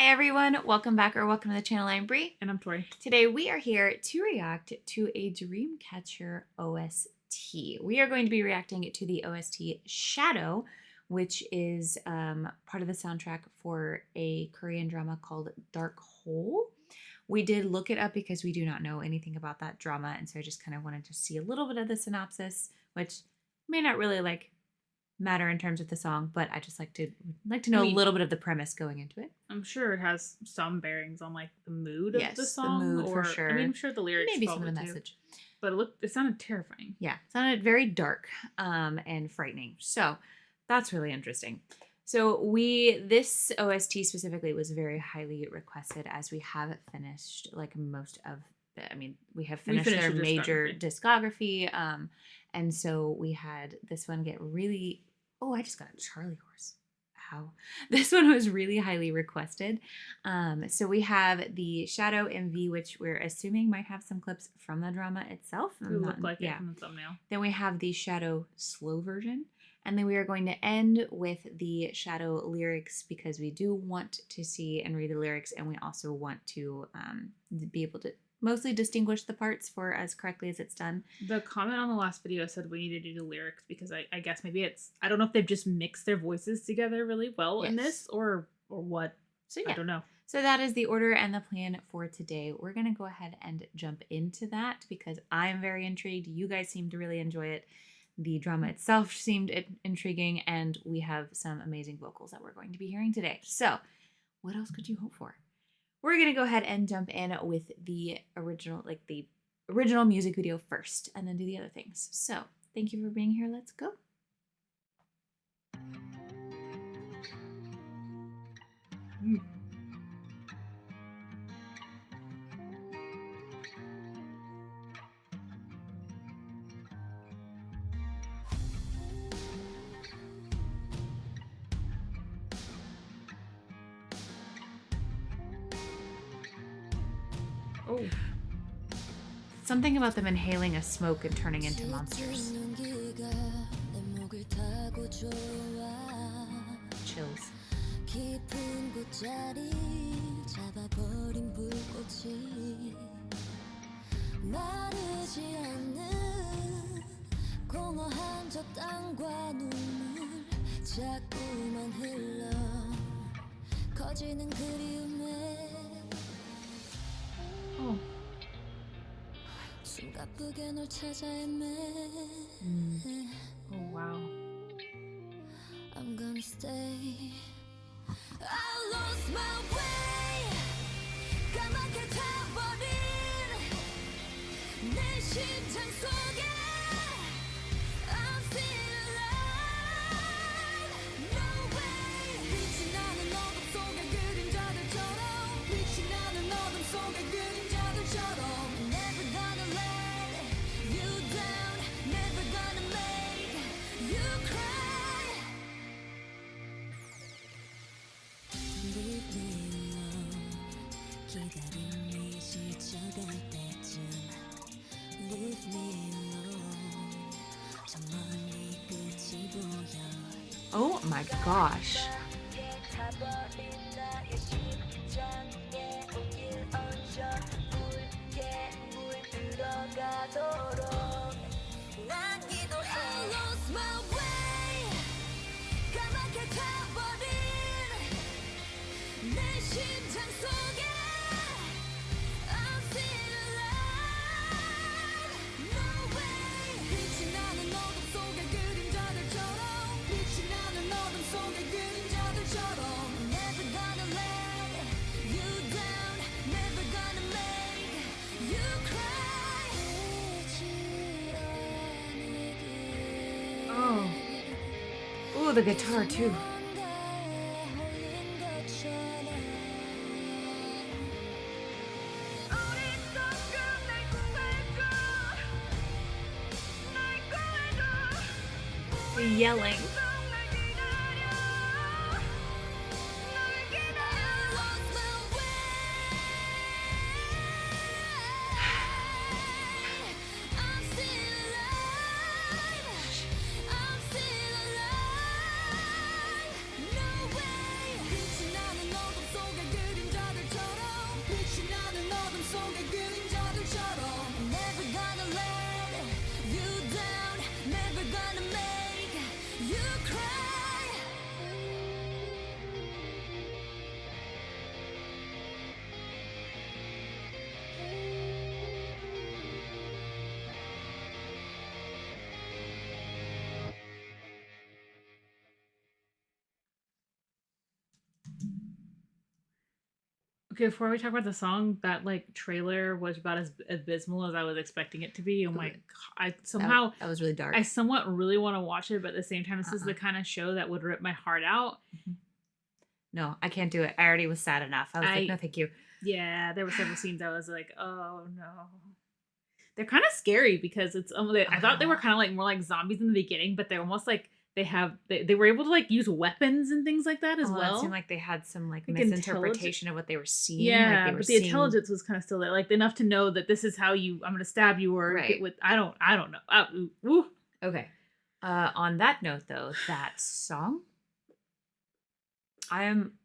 everyone, welcome back or welcome to the channel. I'm Brie. And I'm Tori. Today we are here to react to a Dreamcatcher OST. We are going to be reacting to the OST Shadow, which is part of the soundtrack for a Korean drama called Dark Hole. We did look it up because we do not know anything about that drama, and so I just kind of wanted to see a little bit of the synopsis, which may not really matter in terms of the song, but I just like to know a little bit of the premise going into it. I'm sure it has some bearings on the mood of the song. The mood for sure. I mean, I'm sure the lyrics maybe probably some of the too. message. But it sounded terrifying. Yeah, it sounded very dark and frightening. So that's really interesting. So this OST specifically was very highly requested, as we have finished we have finished their major discography. And so we had this one get really, I just got a Charlie horse. Ow. This one was really highly requested. So we have the Shadow MV, which we're assuming might have some clips from the drama itself. It looked like it from the thumbnail. Then we have the Shadow slow version. And then we are going to end with the Shadow lyrics, because we do want to see and read the lyrics, and we also want to be able to mostly distinguish the parts for as correctly as it's done. The comment on the last video said we need to do the lyrics because I guess maybe I don't know if they've just mixed their voices together really well in this or what. So yeah. I don't know. So that is the order and the plan for today. We're going to go ahead and jump into that because I'm very intrigued. You guys seem to really enjoy it. The drama itself seemed intriguing, and we have some amazing vocals that we're going to be hearing today. So what else could you hope for? We're going to go ahead and jump in with the original music video first, and then do the other things. So thank you for being here. Let's go. Oh. Something about them inhaling a smoke and turning into monsters. Chills. Oh. Oh wow. I'm gonna stay. I lost my way. 까맣게 타버린 내 심장 속에 I'm still alive. No way. 빛이 나는 어둠 속의 그림자들처럼 빛이 나는 어둠 속의 그림자들처럼 Never gonna let you down. Never gonna make you cry. Leave me alone. 기다림이 지쳐갈 때쯤 Leave me alone. 저 멀리 끝이 보여. Oh my gosh. I lost my way. 까맣게 타버린 내 심장 속에 I'm still alive. No way. 빛이 나는 어둠 속의 그림자들처럼 빛이 나는 어둠 속의 그림자들처럼 Never gonna let you down. Never gonna make you cry. Oh. Ooh, the guitar too. The yelling. No way. 빛이 나는 어둠 속의 그림 Okay, before we talk about the song, that like trailer was about as abysmal as I was expecting it to be. Oh my god! That was really dark. I somewhat really want to watch it, but at the same time, this is the kind of show that would rip my heart out. No, I can't do it. I already was sad enough. I was like, no, thank you. Yeah, there were several scenes I was like, oh no. They're kind of scary because it's I thought they were kind of like more like zombies in the beginning, but they're almost like they were able to like use weapons and things like that as well. It seemed like they had some like misinterpretation of what they were seeing. Yeah, like but the intelligence was kind of still there, like enough to know that this is how I'm going to stab you or get with. I don't know. Okay. On that note, though, that song,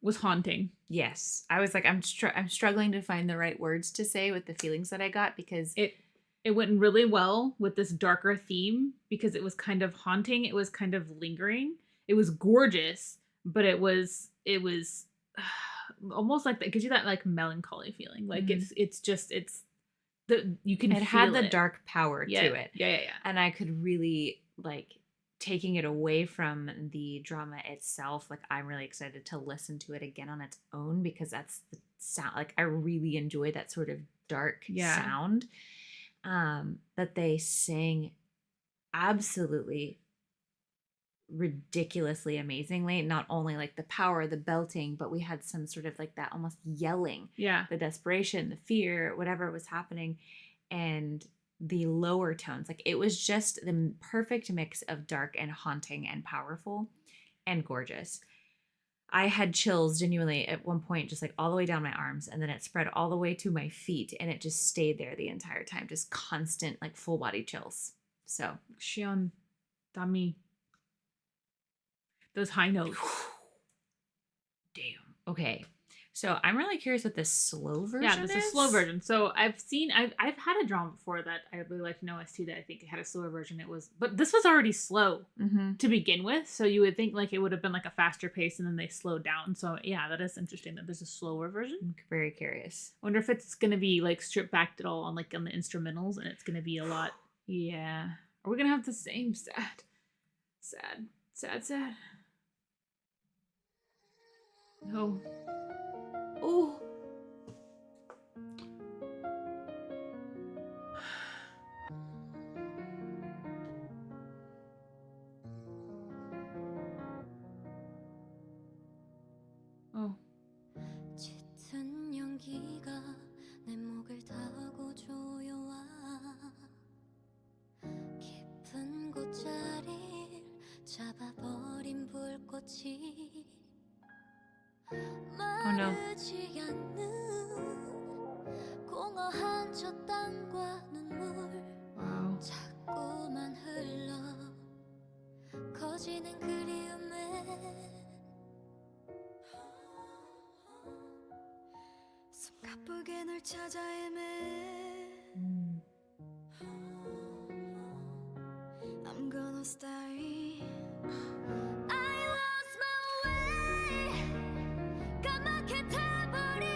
was haunting. Yes, I was like, I'm struggling to find the right words to say with the feelings that I got because it went really well with this darker theme because it was kind of haunting. It was kind of lingering. It was gorgeous, but it was almost like that. It gives you that like melancholy feeling. Like you can. It had the dark power to it. Yeah. And I could really like taking it away from the drama itself. Like I'm really excited to listen to it again on its own because that's the sound. Like I really enjoy that sort of dark sound. That they sang absolutely ridiculously amazingly. Not only like the power, the belting, but we had some sort of like that almost yelling. Yeah. The desperation, the fear, whatever was happening. And the lower tones. Like it was just the perfect mix of dark and haunting and powerful and gorgeous. I had chills genuinely at one point, just like all the way down my arms, and then it spread all the way to my feet, and it just stayed there the entire time, just constant, like full body chills. So Siyeon, Dami, those high notes. Damn. Okay. So I'm really curious what this slow version is. Yeah, this is a slow version. So I've had a drama before that I really liked in OST that I think it had a slower version. But this was already slow to begin with. So you would think like it would have been like a faster pace and then they slowed down. So yeah, that is interesting that there's a slower version. I'm very curious. Wonder if it's gonna be like stripped back at all on the instrumentals and it's gonna be a lot. Yeah. Are we gonna have the same sad? No. Oh. Oh. 짙은 연기가 내 목을 타고 조여와 깊은 곳자리를 잡아버린 불꽃이 마르지 않는 공허한 저 땅과 눈물 자꾸만 흘러 커지는 그리움에 숨가쁘게 널 찾아 헤매 I'm gonna stay I lost my way 까맣게 타버린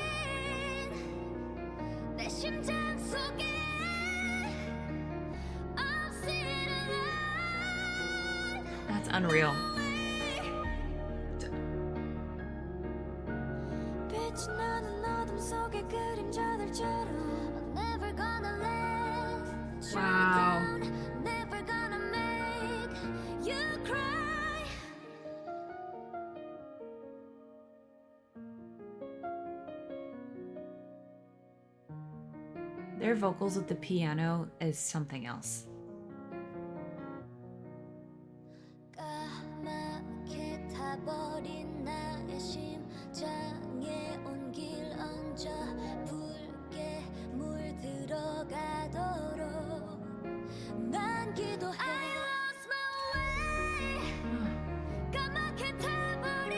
내 심장 속에 I'm still alive That's unreal. 빛이 나는 어둠 속의 그림자들처럼 I'm never gonna let you Wow. down Never gonna make you cry Their vocals with the piano is something else. 까맣게 타버린 나의 심장에 온 길 얹어 붉게 물들어가도록 난 기도해 I lost my way 까맣게 타버린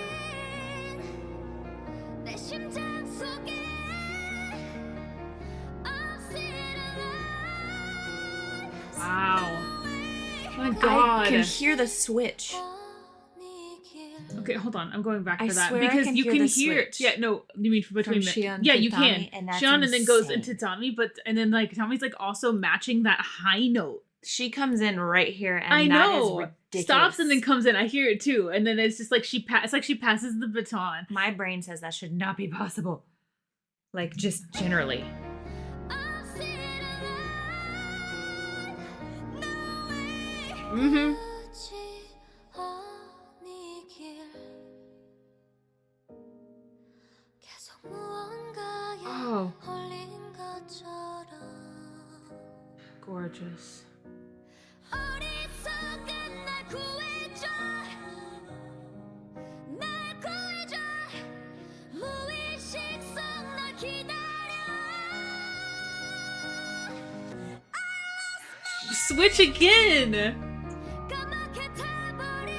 내 심장 속에 I'm still alive Wow. My God. I can hear the switch. Okay, hold on. I'm going back I to that swear I because can you hear can the hear. switch. Yeah, no, you mean between Siyeon yeah, to you can. Dami, and that's Siyeon and then goes insane. into Dami, and then like Tommy's like also matching that high note. She comes in right here, and I that know. is ridiculous. Stops and then comes in. I hear it too, and then it's just like it's like she passes the baton. My brain says that should not be possible. Like, just generally. I'm still alive. No way. Mm-hmm. 끝이 아니길. 계속 무언가에 Oh, 홀린 것처럼. gorgeous. 어리석은 날 구해줘. 날 구해줘. 무의식 속 날 기다려. Switch again. 까맣게 타버린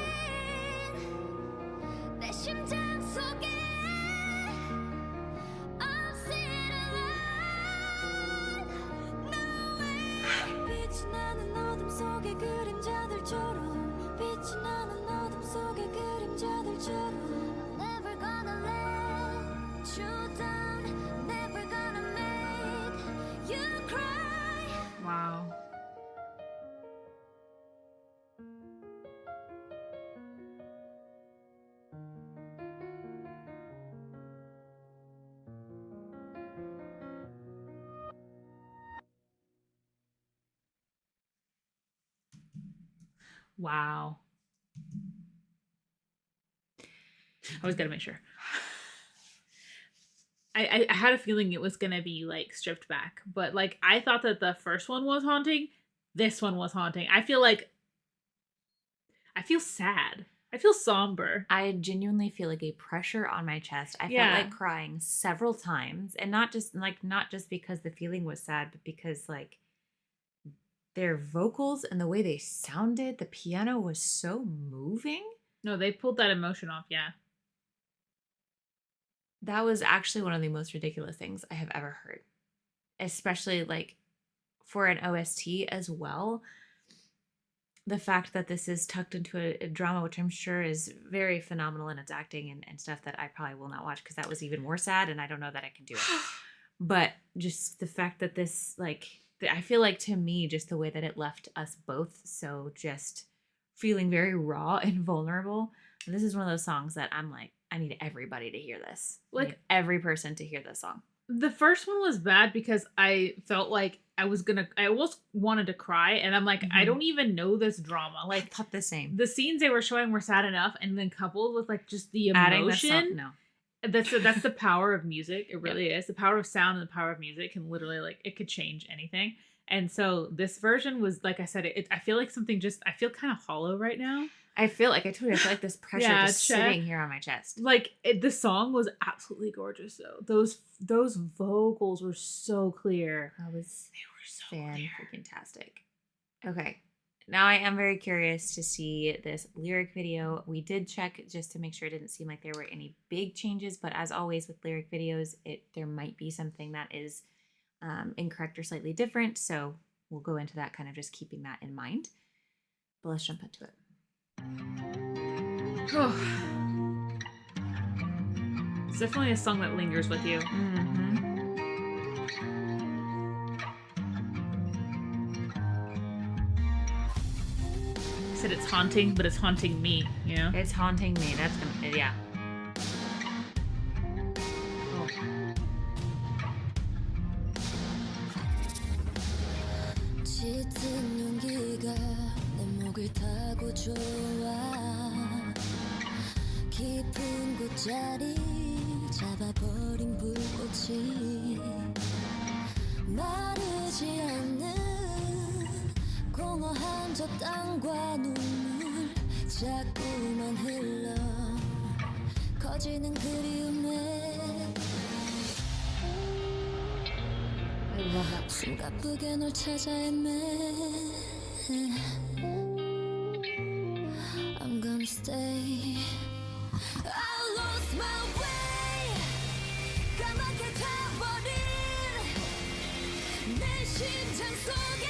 내 심장 속에 I'm still alive. No way. 빛이 나는 어둠 속의 그림자들처럼 빛이 나는 어둠 속의 그림자들처럼 I'm never gonna let you down. Never gonna make you cry. Wow. Wow. I always gotta make sure. I had a feeling it was gonna be like stripped back, but like I thought that the first one was haunting. This one was haunting. I feel sad. I feel somber. I genuinely feel like a pressure on my chest. I Yeah. felt like crying several times, and not just because the feeling was sad, but because like their vocals and the way they sounded, the piano was so moving. No, they pulled that emotion off. Yeah. That was actually one of the most ridiculous things I have ever heard, especially like for an OST as well. The fact that this is tucked into a drama, which I'm sure is very phenomenal in its acting and stuff that I probably will not watch because that was even more sad and I don't know that I can do it. But just the fact that this, like, I feel like to me, just the way that it left us both so just feeling very raw and vulnerable. And this is one of those songs that I'm like, I need everybody to hear this. I need every person to hear this song. The first one was bad because I felt like I almost wanted to cry, and I'm like, I don't even know this drama. Like, I thought the same. The scenes they were showing were sad enough, and then coupled with like just the Adding emotion. no. That's the power of music. It really is. The power of sound and the power of music can literally, like, it could change anything. And so this version was, like I said, I feel like I feel kind of hollow right now. I feel like this pressure just sitting here on my chest. Like, the song was absolutely gorgeous, though. Those vocals were so clear. They were so fan-freaking-tastic. Okay. Now I am very curious to see this lyric video. We did check just to make sure it didn't seem like there were any big changes, but as always with lyric videos, there might be something that is incorrect or slightly different. So we'll go into that, kind of just keeping that in mind. But let's jump into it. It's definitely a song that lingers with you. Said it's haunting, but it's haunting me, you know? It's haunting me. That's gonna, yeah. 짙은 용기가 내 목을 타고 좋아 깊은 곳자리 잡아버린 불꽃이 마르지 않는 공허한 저 땅과 눈물 자꾸만 흘러 커지는 그리움에 I love that. 숨가쁘게 널 찾아 헤매 I'm gonna stay I lost my way 까맣게 타버린 내 심장 속에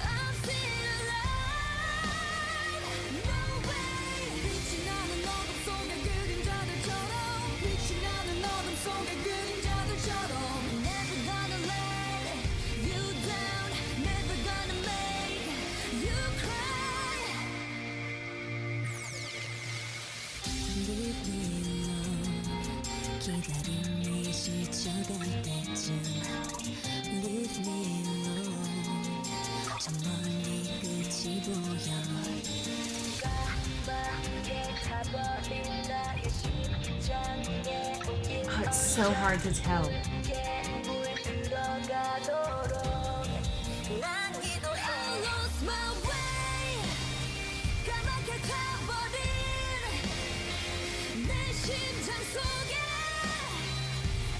I'm still alive No way 빛이 나는 어둠 속의 그림자들처럼 빛이 나는 어둠 속의 그림자들처럼 Never gonna let you down Never gonna make you cry Leave me alone 기다린 이 시간 미쳐갈 때쯤 Leave me alone 저 멀리 끝이 보여 까맣게 타버린 나의 심장에 Oh, it's so hard to tell. 난 기도해 I lost my way 까맣게 타버린 내 심장 속에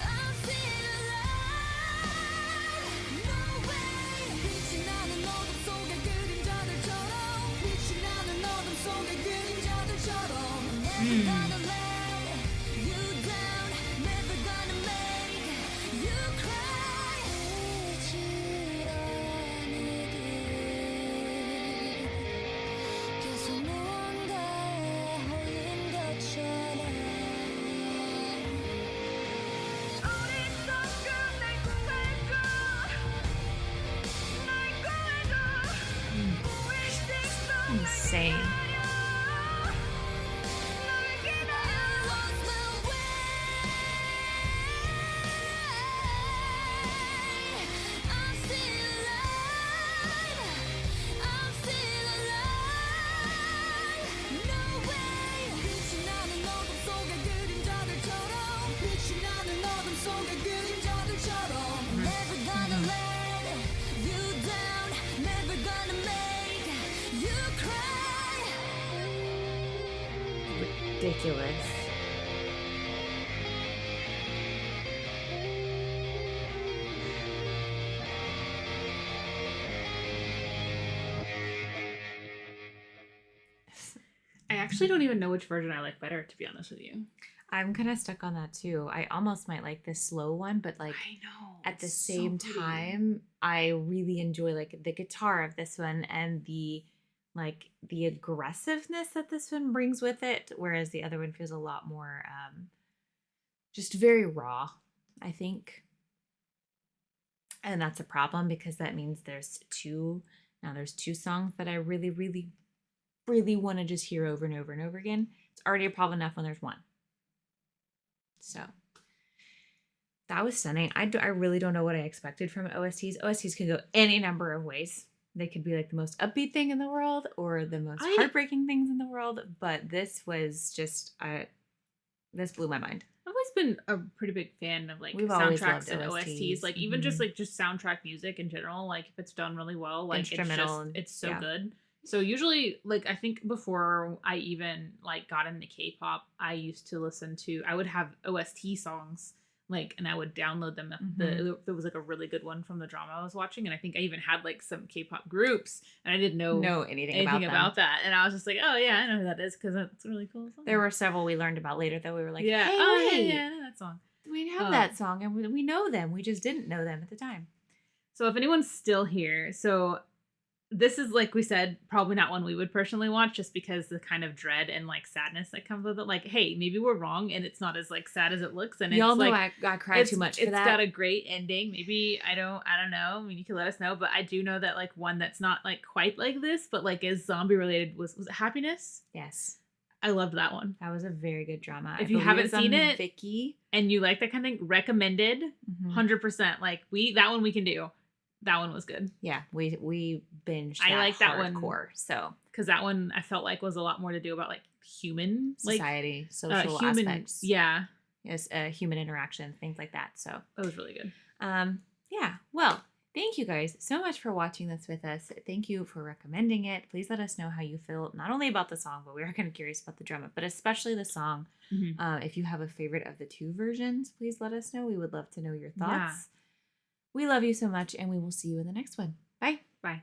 I'm still alive No way 빛이 나는 어둠 속의 그림자들처럼 빛이 나는 어둠 속의 그림자들처럼 Never gonna let you down Never gonna make you cry 보이지 않는 길 계속 무언가에 홀린 것처럼 어리석은 날 구해줘 날 구해줘 보일 수 있어 Insane. 널 기다려 I lost my way I'm still alive I'm still alive No way 빛이 나는 어둠 속의 그림자들처럼 빛이 나는 어둠 속의 그림자들처럼 Never gonna let you down Never gonna make you cry Ridiculous. I actually don't even know which version I like better, to be honest with you. I'm kind of stuck on that too. I almost might like the slow one, but like I know. at the it's same so pretty. time, I really enjoy like the guitar of this one and the aggressiveness that this one brings with it, whereas the other one feels a lot more just very raw, I think. And that's a problem because that means there's two songs that I really, really, really want to just hear over and over and over again. It's already a problem enough when there's one. So that was stunning. I really don't know what I expected from OSTs. OSTs can go any number of ways. They could be like the most upbeat thing in the world or the most heartbreaking things in the world. But this was just, this blew my mind. I've always been a pretty big fan of like We've always soundtracks loved and OSTs. OSTs. Like even just soundtrack music in general. Like if it's done really well, like Instrumental, it's so yeah. good. So usually, like I think before I even like got into K-pop, I used to listen to. I would have OST songs like, and I would download them. There was like a really good one from the drama I was watching, and I think I even had like some K-pop groups, and I didn't know anything about that. And I was just like, oh yeah, I know who that is because that's a really cool song. There were several we learned about later that we were like, yeah, hey, oh wait, yeah, I know that song. we have that song and we know them. We just didn't know them at the time. So if anyone's still here, so this is, like we said, probably not one we would personally watch just because the kind of dread and like sadness that comes with it. Like, hey, maybe we're wrong and it's not as like sad as it looks. And Y'all it's know like I cried too much for that. It's got a great ending. Maybe I don't know. I mean, you can let us know, but I do know that like one that's not like quite like this, but like is zombie related was it Happiness? Yes. I loved that one. That was a very good drama. If you haven't seen it, Vicky, and you like that kind of thing, recommended 100%. Like that one we can do. That one was good. Yeah, we binged. I like that one hardcore. So because that one I felt like was a lot more to do about like human society, social human, aspects. Yeah, yes, human interaction, things like that. So it was really good. Yeah. Well, thank you guys so much for watching this with us. Thank you for recommending it. Please let us know how you feel, not only about the song, but we are kind of curious about the drama, but especially the song. If you have a favorite of the two versions, please let us know. We would love to know your thoughts. Yeah. We love you so much, and we will see you in the next one. Bye. Bye.